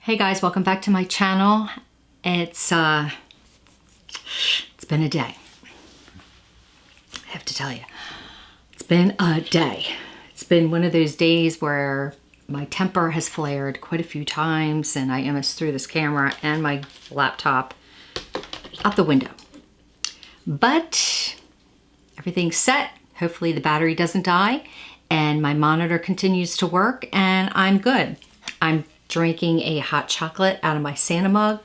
Hey guys, welcome back to my channel. It's been a day. I have to tell you, it's been a day. It's been one of those days where my temper has flared quite a few times and I almost threw this camera and my laptop out the window. But everything's set. Hopefully the battery doesn't die and my monitor continues to work and I'm good. I'm drinking a hot chocolate out of my Santa mug.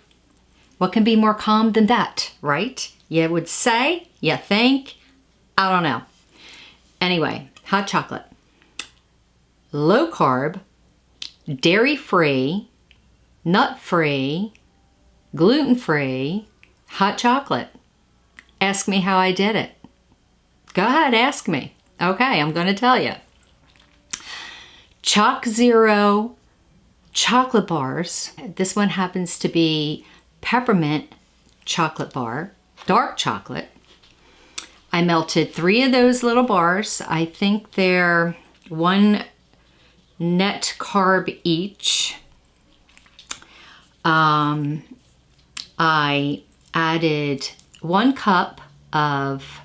What can be more calm than that, right? You would say, you think, I don't know. Anyway, hot chocolate. Low carb, dairy-free, nut-free, gluten-free, hot chocolate. Ask me how I did it. Go ahead, ask me. Okay, I'm gonna tell you. Chalk Zero chocolate bars. This one happens to be peppermint chocolate bar, dark chocolate. I melted 3 of those little bars. I think they're 1 net carb each. I added 1 cup of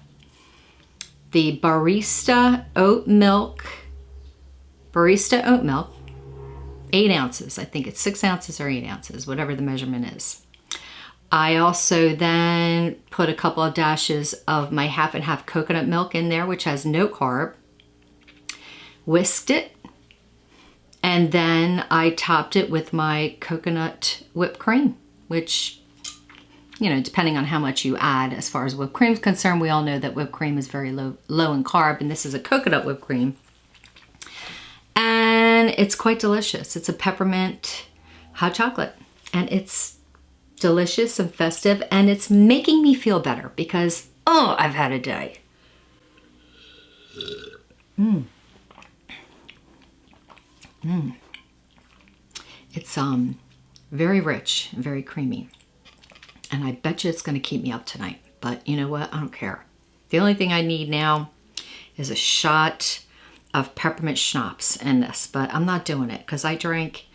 the barista oat milk, 8 ounces. I think it's 6 ounces or 8 ounces, whatever the measurement is. I also then put a couple of dashes of my half and half coconut milk in there, which has no carb. Whisked it. And then I topped it with my coconut whipped cream, which, you know, depending on how much you add as far as whipped cream is concerned, we all know that whipped cream is very low in carb, and this is a coconut whipped cream. And it's quite delicious. It's a peppermint hot chocolate and it's delicious and festive and it's making me feel better because, oh, I've had a day. It's very rich and very creamy. And I bet you it's gonna keep me up tonight. But you know what? I don't care. The only thing I need now is a shot of peppermint schnapps in this, but I'm not doing it because I drank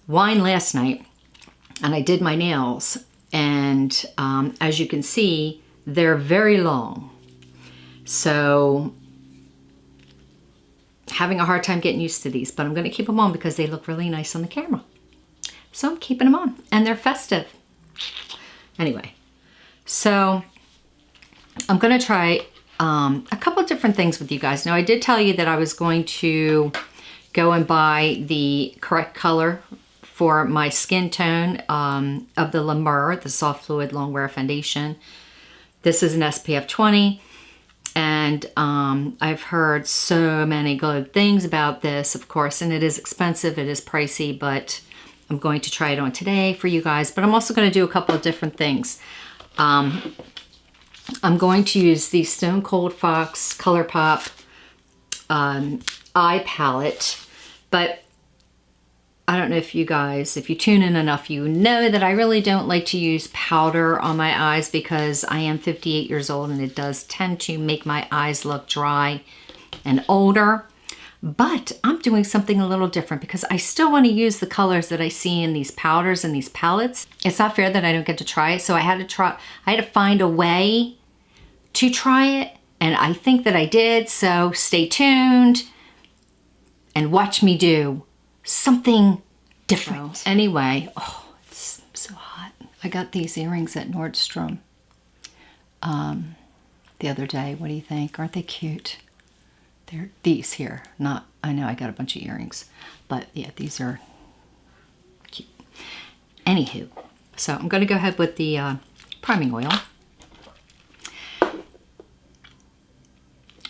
wine last night and I did my nails and as you can see, they're very long. So having a hard time getting used to these, but I'm going to keep them on because they look really nice on the camera. So I'm keeping them on and they're festive. Anyway, so I'm going to try a couple of different things with you guys. Now, I did tell you that I was going to go and buy the correct color for my skin tone of the Lipliner, the Soft Fluid Long Wear Foundation. This is an SPF 20, and I've heard so many good things about this, of course, and it is expensive, it is pricey, but I'm going to try it on today for you guys, but I'm also going to do a couple of different things. I'm going to use the Stone Cold Fox ColourPop eye palette, but I don't know if you guys, if you tune in enough, you know that I really don't like to use powder on my eyes because I am 58 years old and it does tend to make my eyes look dry and older. But I'm doing something a little different because I still want to use the colors that I see in these powders and these palettes. It's not fair that I don't get to try it, so I had to find a way to try it, and I think that I did, so stay tuned and watch me do something different. So, anyway, oh, it's so hot. I got these earrings at Nordstrom the other day. What do you think? Aren't they cute? They're these here. Not, I know I got a bunch of earrings, but yeah, these are cute. Anywho, so I'm going to go ahead with the priming oil.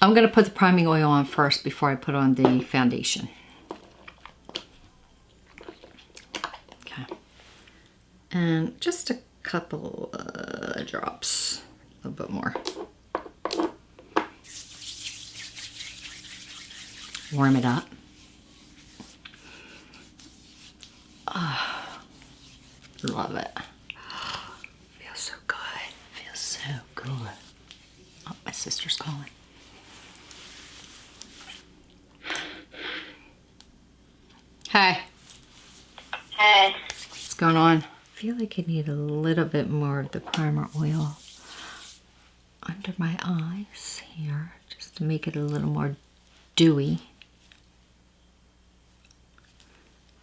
I'm going to put the priming oil on first before I put on the foundation. Okay. And just a couple drops, a little bit more. Warm it up. Oh, love it. Feels so good. Feels so good. Oh, my sister's calling. Hey. Hey. Just going on. I feel like I need a little bit more of the primer oil under my eyes here, just to make it a little more dewy.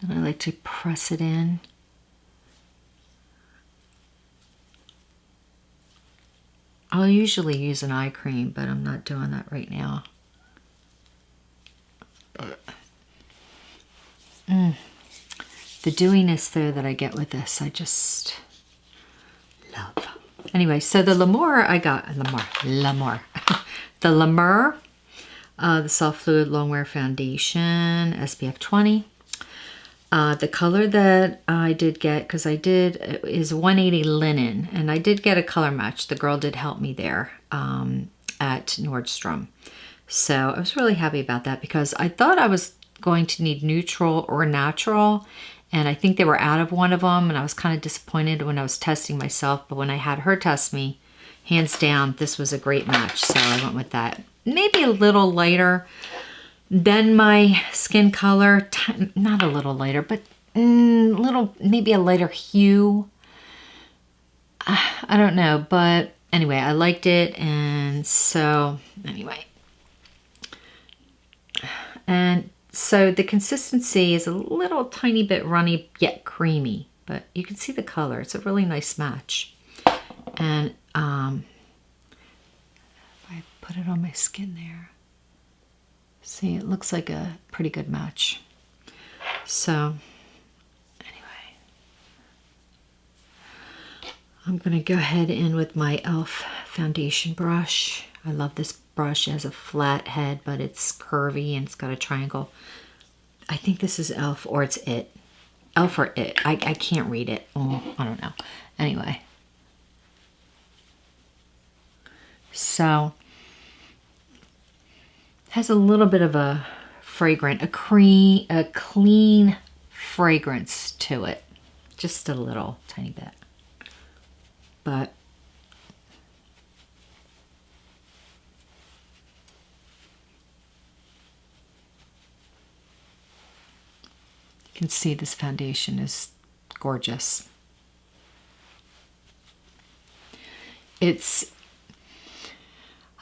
And I like to press it in. I'll usually use an eye cream, but I'm not doing that right now. The dewiness there that I get with this, I just love. Anyway, so the L'Amour I got, L'Amour. The L'Amour, the Soft Fluid Longwear Foundation, SPF 20. The color that I did get, because I did, is 180 Linen, and I did get a color match. The girl did help me there at Nordstrom. So I was really happy about that, because I thought I was going to need neutral or natural, and I think they were out of one of them, and I was kind of disappointed when I was testing myself, but when I had her test me, hands down, this was a great match, so I went with that. Maybe a little lighter than my skin color, not a little lighter, but maybe a lighter hue. I don't know, but anyway, I liked it, and so anyway. And so the consistency is a little tiny bit runny, yet creamy, but you can see the color. It's a really nice match. And if I put it on my skin there, see, it looks like a pretty good match. So anyway, I'm gonna go ahead in with my e.l.f. foundation brush. I love this brush. It has a flat head, but it's curvy and it's got a triangle. I think this is e.l.f. or it's it. e.l.f. or it. I can't read it. Oh, I don't know. Anyway. So it has a little bit of a fragrant, a clean fragrance to it. Just a little tiny bit. But you can see this foundation is gorgeous.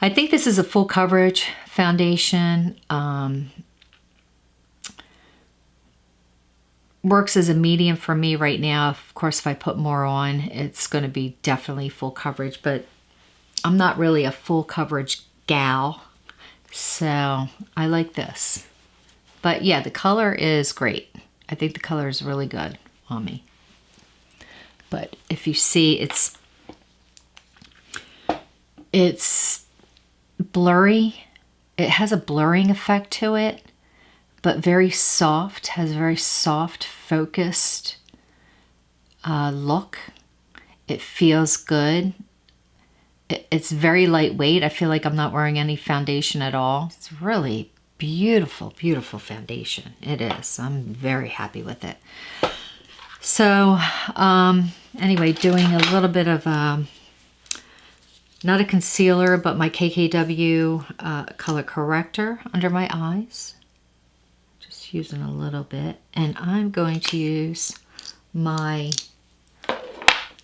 I think this is a full coverage foundation. Works as a medium for me right now. Of course, if I put more on, it's going to be definitely full coverage, but I'm not really a full coverage gal, so I like this. But yeah, the color is great. I think the color is really good on me. But if you see, it's blurry. It has a blurring effect to it, but very soft, has a very soft, focused look. It feels good. It's very lightweight. I feel like I'm not wearing any foundation at all. It's really beautiful, beautiful foundation. It is. I'm very happy with it. So anyway, doing a little bit of not a concealer, but my KKW color corrector under my eyes. Just using a little bit. And I'm going to use my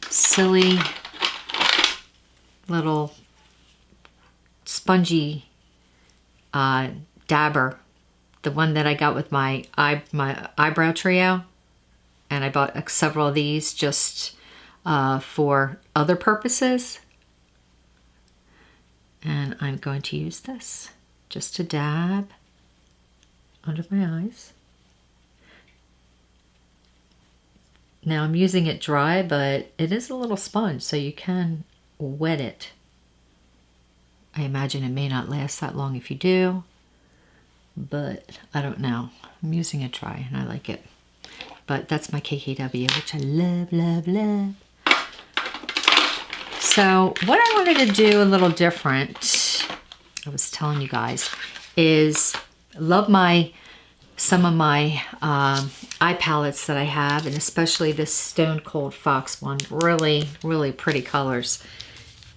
silly little spongy dabber, the one that I got with my eyebrow trio, and I bought several of these just for other purposes, and I'm going to use this just to dab under my eyes. Now I'm using it dry, but it is a little sponge, so you can wet it. I imagine it may not last that long if you do, but I don't know. I'm using it dry and I like it. But that's my KKW, which I love, love, love. So what I wanted to do a little different, I was telling you guys, is love some of my eye palettes that I have, and especially this Stone Cold Fox one. Really, really pretty colors.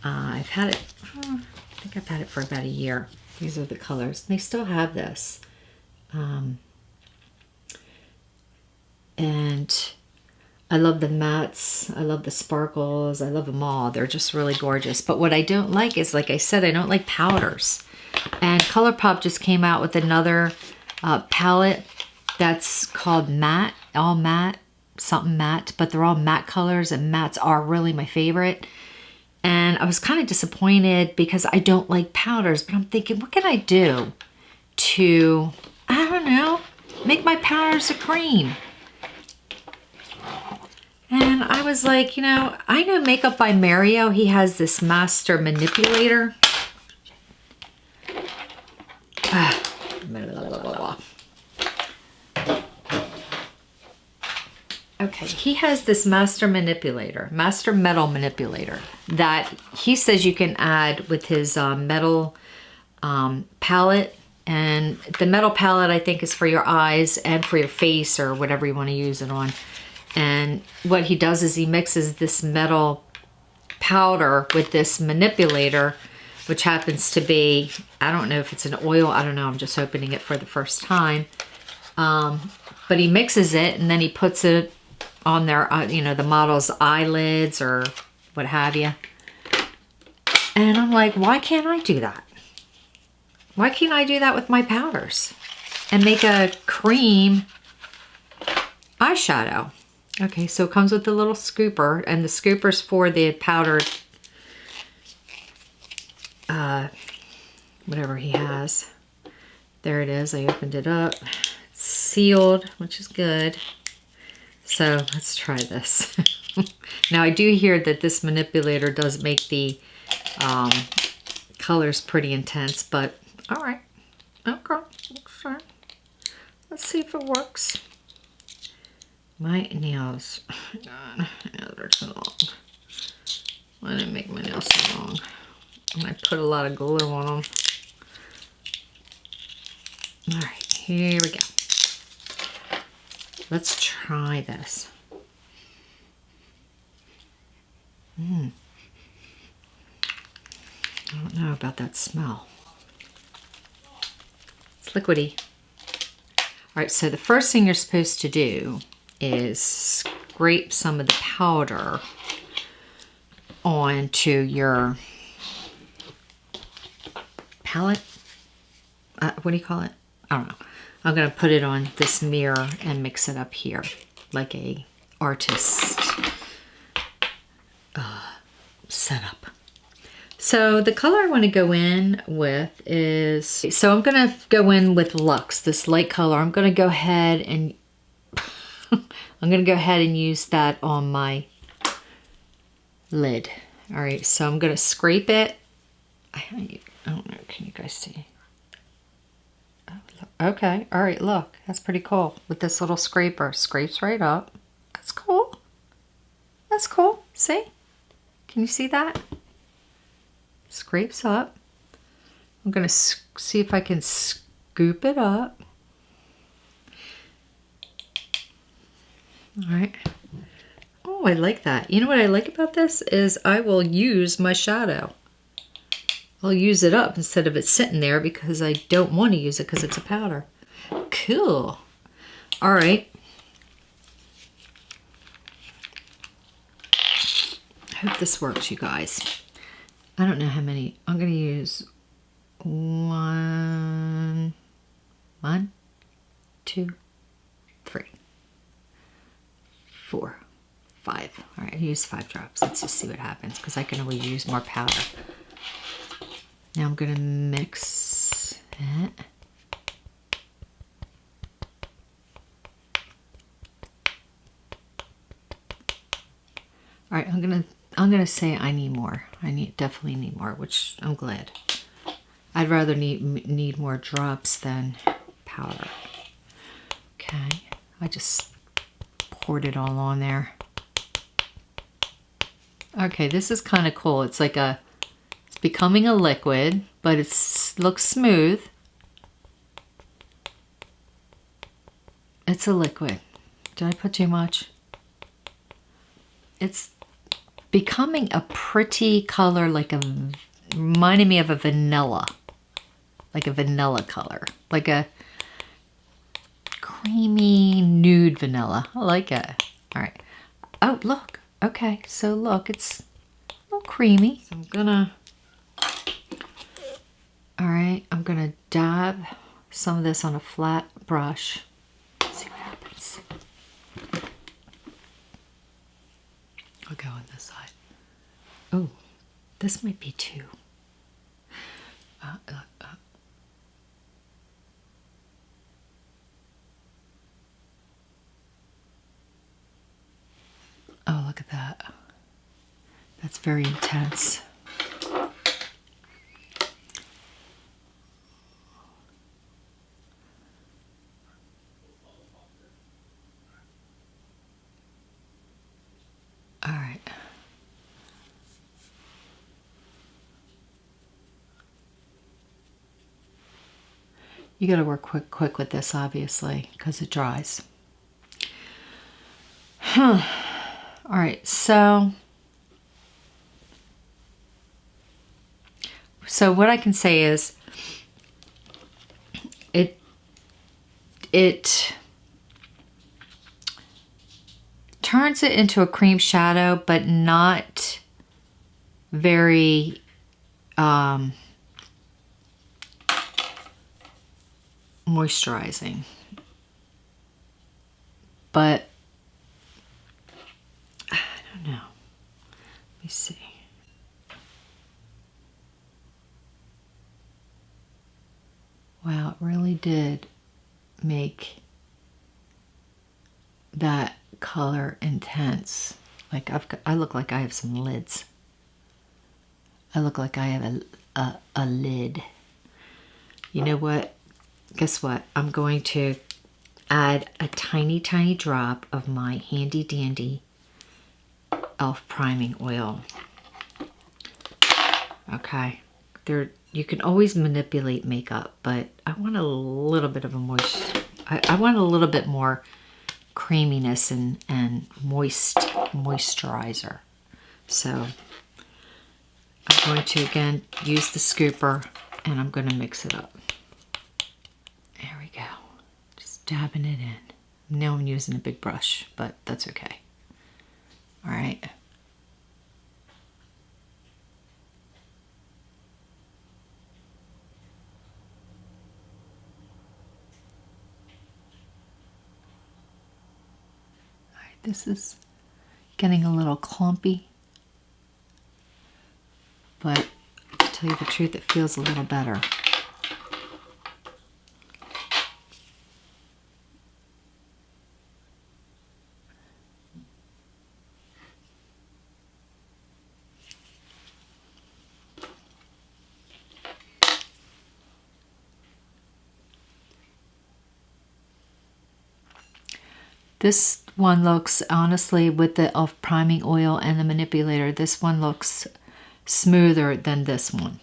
I've had it, I think I've had it for about a year. These are the colors. They still have this. And I love the mattes. I love the sparkles. I love them all. They're just really gorgeous. But what I don't like is, like I said, I don't like powders. And ColourPop just came out with another palette that's called matte, all matte, something matte, but they're all matte colors, and mattes are really my favorite. And I was kind of disappointed because I don't like powders, but I'm thinking, what can I do to, I don't know, make my powders a cream? And I was like, you know, I know Makeup by Mario, he has this master manipulator. Okay, he has this master metal manipulator that he says you can add with his metal palette. And the metal palette, I think, is for your eyes and for your face or whatever you want to use it on. And what he does is he mixes this metal powder with this manipulator, which happens to be, I don't know if it's an oil, I don't know, I'm just opening it for the first time. But he mixes it and then he puts it on their, you know, the model's eyelids or what have you. And I'm like, why can't I do that? Why can't I do that with my powders and make a cream eyeshadow? Okay, so it comes with the little scooper, and the scooper's for the powdered, whatever he has. There it is, I opened it up. It's sealed, which is good. So let's try this. Now I do hear that this manipulator does make the colors pretty intense, but all right. Okay, let's see if it works. My nails, God, they're too long. I didn't make my nails so long. And I put a lot of glue on them. All right, here we go. Let's try this. I don't know about that smell. It's liquidy. All right, so the first thing you're supposed to do is scrape some of the powder onto your palette. What do you call it? I don't know. I'm gonna put it on this mirror and mix it up here like a artist setup. So the color I want to go in with is, so I'm gonna go in with Luxe, this light color. I'm gonna go ahead and use that on my lid. All right, so I'm gonna scrape it. I don't know, can you guys see? Oh, okay, all right, look, that's pretty cool. With this little scraper, scrapes right up. That's cool. That's cool, see? Can you see that? Scrapes up. I'm gonna see if I can scoop it up. All right. Oh, I like that. You know what I like about this is I will use my shadow. I'll use it up instead of it sitting there because I don't want to use it because it's a powder. Cool. All right. I hope this works, you guys. I don't know how many. I'm going to use one, 2, 3, 4, 5. All right, I used 5 drops. Let's just see what happens because I can always use more powder. Now I'm going to mix it. All right, I'm gonna say I need more. Definitely need more, which I'm glad. I'd rather need more drops than powder. Okay, I just poured it all on there. Okay, this is kind of cool. It's like it's becoming a liquid, but it looks smooth. It's a liquid. Did I put too much? It's becoming a pretty color, reminding me of a vanilla. Like a vanilla color. Like a creamy nude vanilla. I like it. All right. Oh, look. Okay, so look, it's a little creamy. So I'm gonna, all right, I'm gonna dab some of this on a flat brush. Let's see what happens. I'll go on this side. Oh, this might be too. Oh, look at that. That's very intense. All right. You got to work quick with this, obviously, because it dries. Huh. All right, so what I can say is it turns it into a cream shadow, but not very moisturizing. But I don't know. Let me see. Wow, it really did make that color intense. Like I look like I have some lids. I look like I have a lid. You know what? Guess what? I'm going to add a tiny drop of my handy dandy e.l.f. priming oil. Okay. You can always manipulate makeup, but I want a little bit of a I want a little bit more creaminess and moisturizer. So I'm going to again use the scooper and I'm going to mix it up. There we go. Just dabbing it in. Now I'm using a big brush, but that's okay. All right. This is getting a little clumpy, but to tell you the truth, it feels a little better. This one looks, honestly, with the e.l.f. priming oil and the manipulator, this one looks smoother than this one.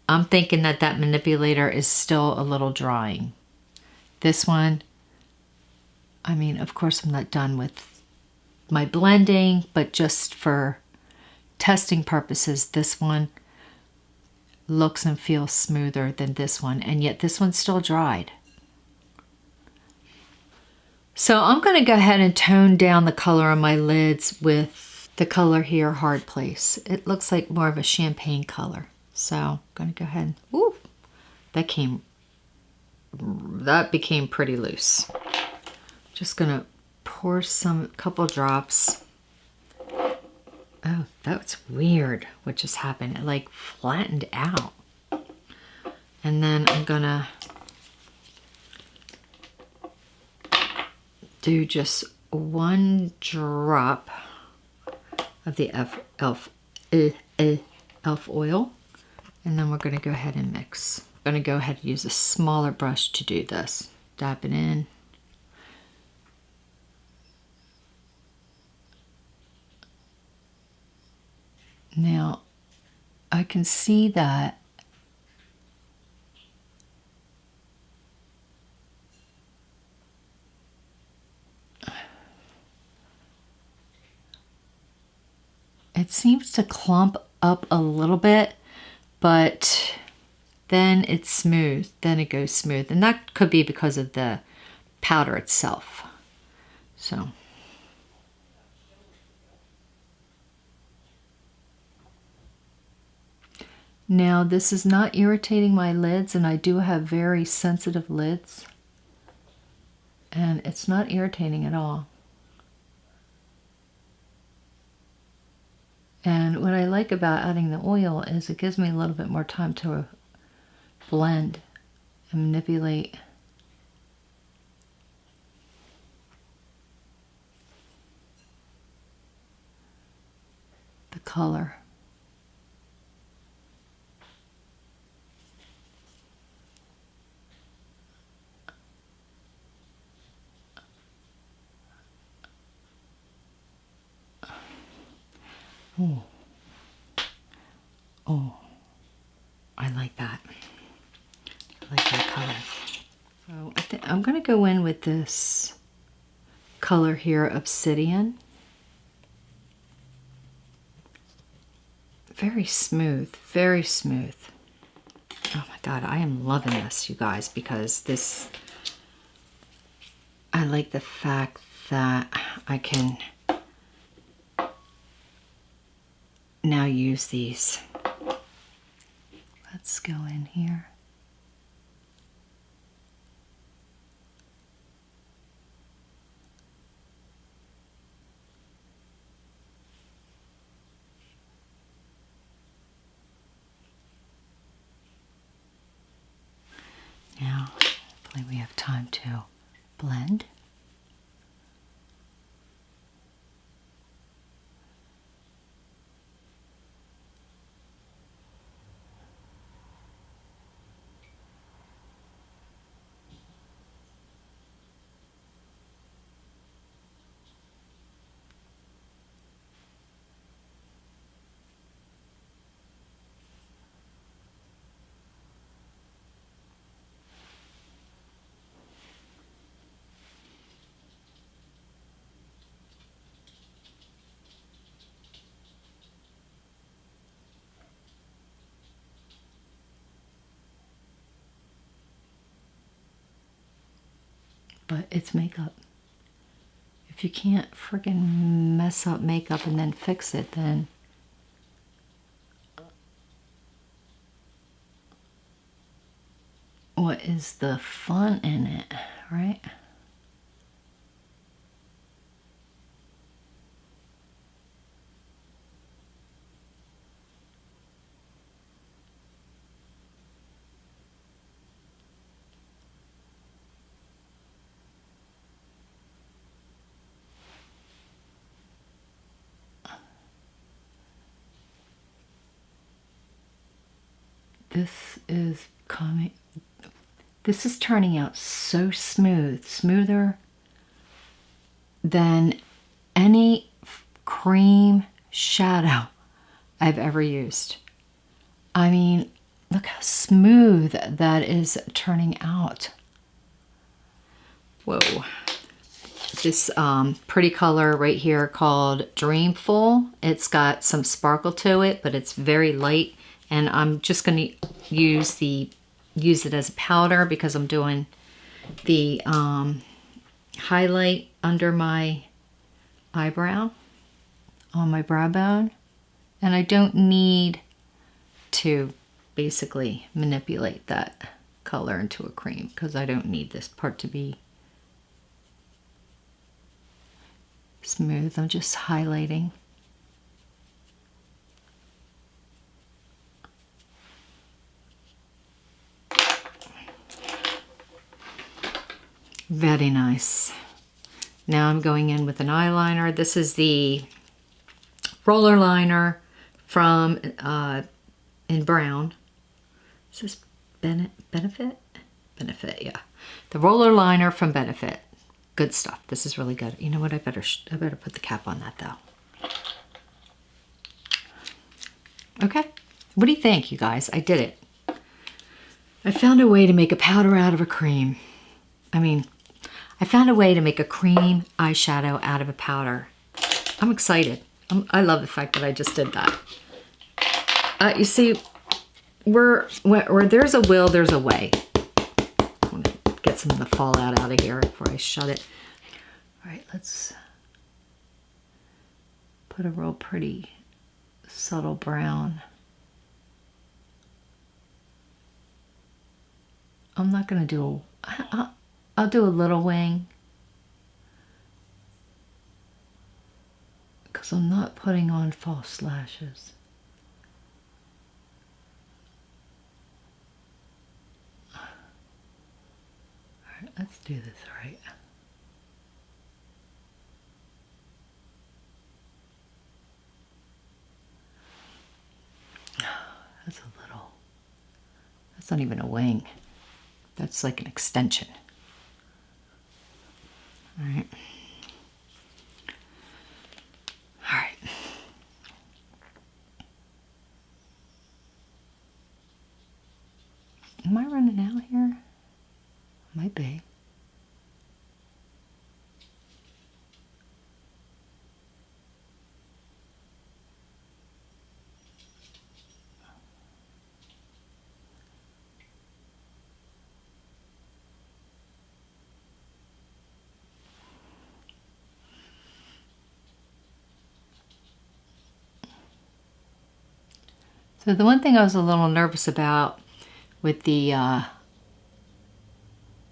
I'm thinking that manipulator is still a little drying. This one, I mean, of course I'm not done with my blending, but just for testing purposes, this one looks and feels smoother than this one, and yet this one's still dried. So I'm going to go ahead and tone down the color on my lids with the color here, Hard Place. It looks like more of a champagne color. So I'm going to go ahead and, ooh, that became pretty loose. Just going to pour couple drops. Oh, that's weird what just happened. It like flattened out. And then I'm going to do just one drop of the e.l.f. oil, and then we're going to go ahead and mix. I'm going to go ahead and use a smaller brush to do this. Dab it in. Now, I can see that it seems to clump up a little bit, but then it's smooth. Then it goes smooth. And that could be because of the powder itself. So, Now this is not irritating my lids, and I do have very sensitive lids, and it's not irritating at all. And what I like about adding the oil is it gives me a little bit more time to blend and manipulate the color. Oh, oh, I like that. I like that color. So I'm going to go in with this color here, Obsidian. Very smooth, very smooth. Oh my God, I am loving this, you guys, because this, I like the fact that I can now use these. Let's go in here. Now, hopefully we have time to blend. But it's makeup. If you can't friggin' mess up makeup and then fix it, then what is the fun in it, right? This is turning out so smooth, smoother than any cream shadow I've ever used. I mean, look how smooth that is turning out. Whoa. This pretty color right here called Dreamful. It's got some sparkle to it, but it's very light. And I'm just going to use it as a powder because I'm doing the highlight under my eyebrow, on my brow bone. And I don't need to basically manipulate that color into a cream because I don't need this part to be smooth. I'm just highlighting. Very nice. Now I'm going in with an eyeliner. This is the roller liner from in brown. Is this Benefit? Benefit, yeah. The roller liner from Benefit. Good stuff. This is really good. You know what? I better put the cap on that though. Okay. What do you think, you guys? I did it. I found a way to make a powder out of a cream. I found a way to make a cream eyeshadow out of a powder. I'm excited. I love the fact that I just did that. You see, where there's a will, there's a way. I want to get some of the fallout out of here before I shut it. All right, let's put a real pretty subtle brown I'm not gonna do I'll do a little wing because I'm not putting on false lashes. All right, let's do this right. That's a little, that's not even a wing. That's like an extension. All right. All right. Am I running out here? Might be. So the one thing I was a little nervous about with the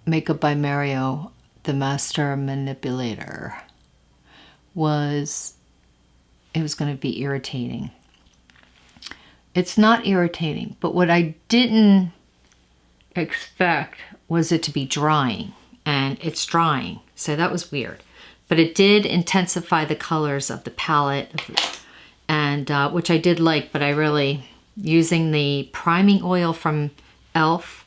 Makeup by Mario, the Master Manipulator, was it was going to be irritating. It's not irritating, but what I didn't expect was it to be drying, and it's drying, so that was weird. But it did intensify the colors of the palette, and which I did like, but I really, using the priming oil from e.l.f.,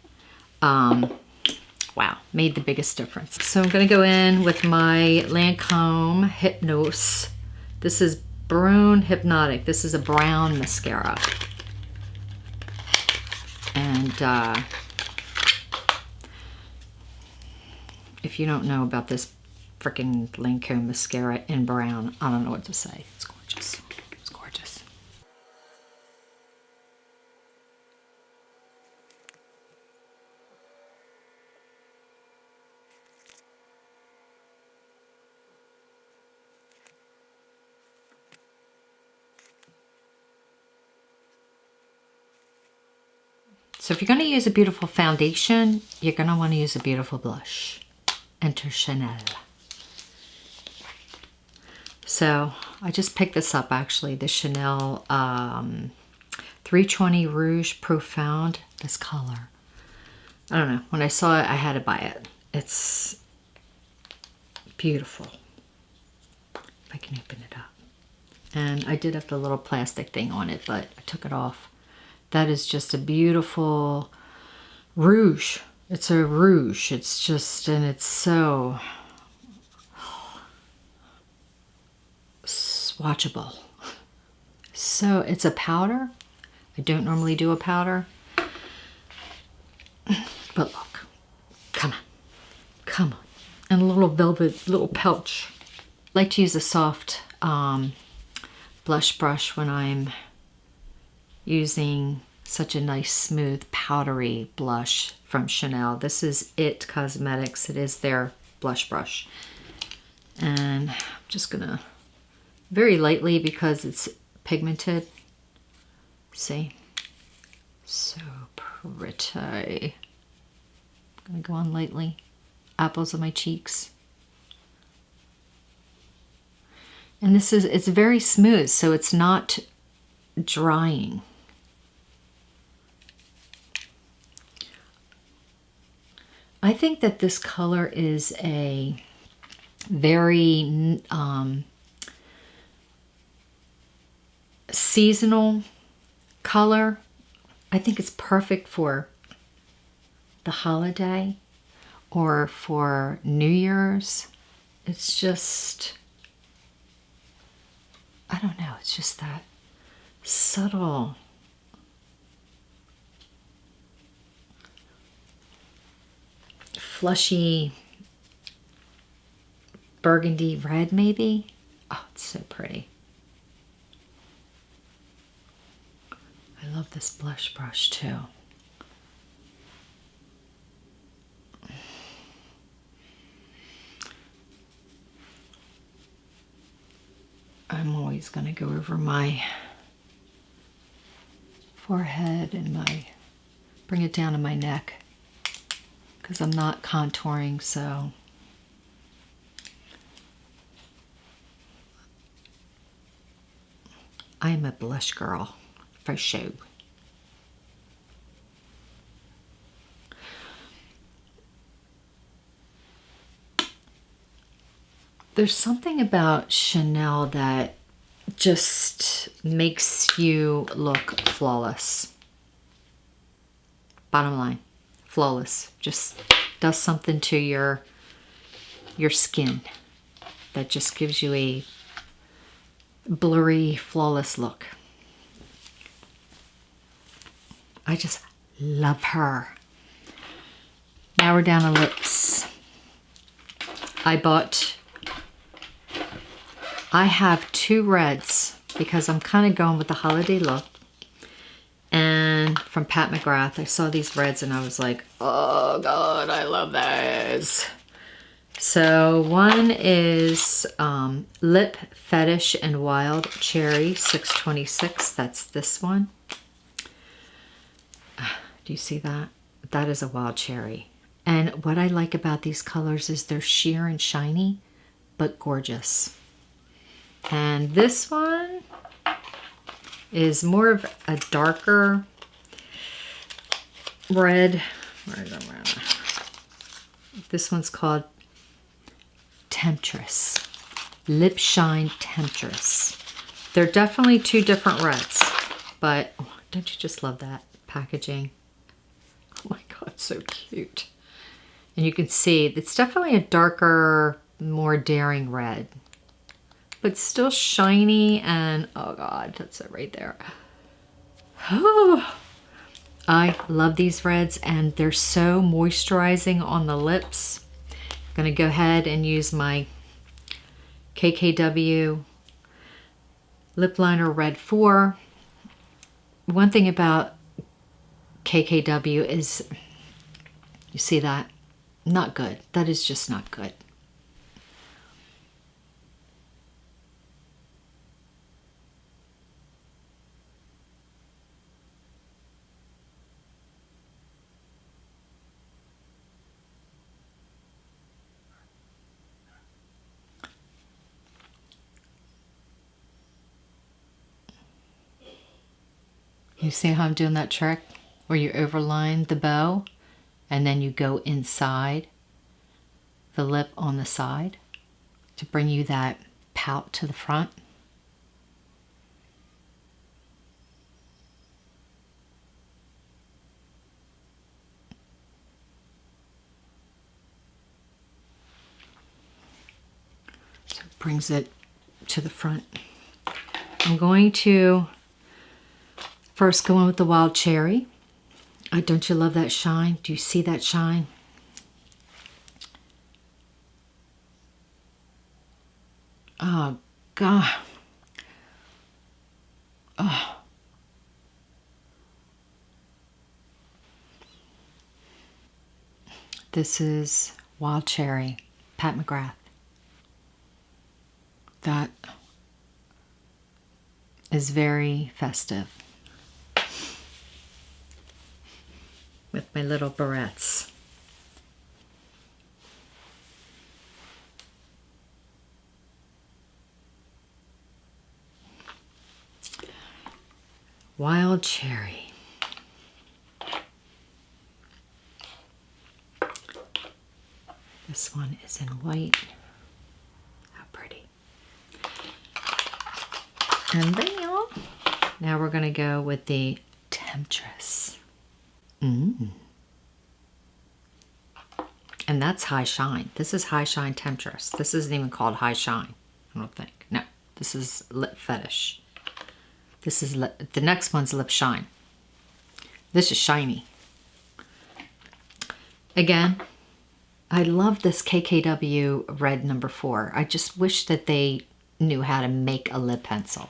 wow, made the biggest difference. So I'm gonna go in with my Lancome Hypnose. This is Brune Hypnotic. This is a brown mascara. And if you don't know about this freaking Lancome mascara in brown, I don't know what to say. It's gorgeous. It's gorgeous. So if you're going to use a beautiful foundation, you're going to want to use a beautiful blush. Enter Chanel. So I just picked this up actually, the Chanel 320 Rouge Profound, this color. I don't know, when I saw it, I had to buy it. It's beautiful. If I can open it up. And I did have the little plastic thing on it, but I took it off. That is just a beautiful rouge. It's a rouge. It's just, and it's so swatchable. So it's a powder. I don't normally do a powder. But look, come on, come on. And a little velvet, little pouch. I like to use a soft blush brush when I'm using such a nice smooth powdery blush from Chanel. This is It Cosmetics. It is their blush brush. And I'm just gonna, very lightly because it's pigmented. See? So pretty. I'm gonna go on lightly. Apples of my cheeks. And this is, it's very smooth, so it's not drying. I think that this color is a very seasonal color. I think it's perfect for the holiday or for New Year's. It's just, I don't know, it's just that subtle, flushy burgundy red maybe. Oh, it's so pretty. I love this blush brush too. I'm always going to go over my forehead and bring it down to my neck. because I'm not contouring, so I am a blush girl for sure. There's something about Chanel that just makes you look flawless. Bottom line, flawless. Just does something to your skin that just gives you a blurry, flawless look. I just love her. Now we're down to lips. I have two reds because I'm kind of going with the holiday look. And from Pat McGrath, I saw these reds and I was like, oh God, I love those. So one is Lip Fetish and Wild Cherry 626. That's this one. Do you see that? That is a wild cherry. And what I like about these colors is they're sheer and shiny, but gorgeous. And this one is more of a darker red. Where is it? This one's called Temptress. Lip Shine Temptress. They're definitely two different reds, but oh, don't you just love that packaging? Oh my God, so cute. And you can see it's definitely a darker, more daring red, but still shiny, and oh God, that's it right there. Oh, I love these reds and they're so moisturizing on the lips. I'm gonna go ahead and use my KKW Lip Liner Red 4. One thing about KKW is, you see that? Not good. That is just not good. You see how I'm doing that trick where you overline the bow and then you go inside the lip on the side to bring you that pout to the front? So it brings it to the front. I'm going to first go in with the wild cherry. Don't you love that shine? Do you see that shine? Oh, God. Oh. This is Wild Cherry, Pat McGrath. That is very festive. With my little barrettes. Wild Cherry. This one is in white. How pretty. And then, now we're going to go with the Temptress. And that's High Shine. This is High Shine Temptress. This isn't even called High Shine, I don't think. No, this is Lip Fetish. This is the next one's Lip Shine. This is shiny. Again, I love this KKW red number 4. I just wish that they knew how to make a lip pencil.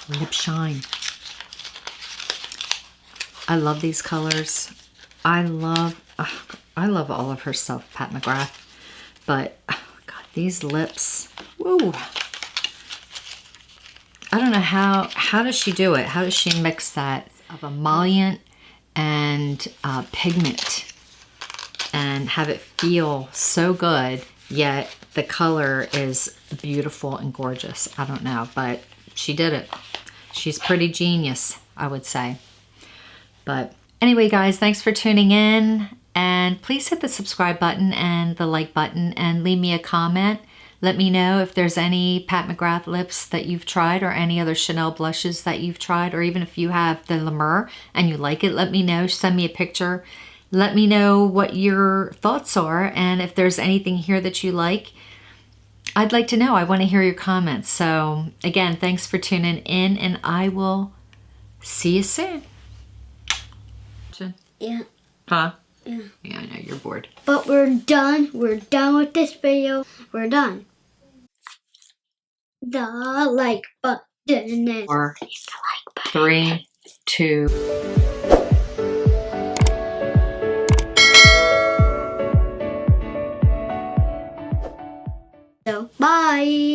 Lip Shine. I love these colors. I love all of her stuff, Pat McGrath. But, oh God, these lips, woo. I don't know how does she do it? How does she mix that of emollient and pigment and have it feel so good, yet the color is beautiful and gorgeous? I don't know, but she did it. She's pretty genius, I would say. But anyway, guys, thanks for tuning in. And please hit the subscribe button and the like button and leave me a comment. Let me know if there's any Pat McGrath lips that you've tried or any other Chanel blushes that you've tried, or even if you have the La Mer and you like it, let me know. Send me a picture. Let me know what your thoughts are, and if there's anything here that you like, I'd like to know. I want to hear your comments. So again, thanks for tuning in, and I will see you soon. Yeah. Huh? Yeah. Yeah, I know, you're bored. But we're done. We're done with this video. We're done. The like button is... Or the like button. 3, 2... So, bye.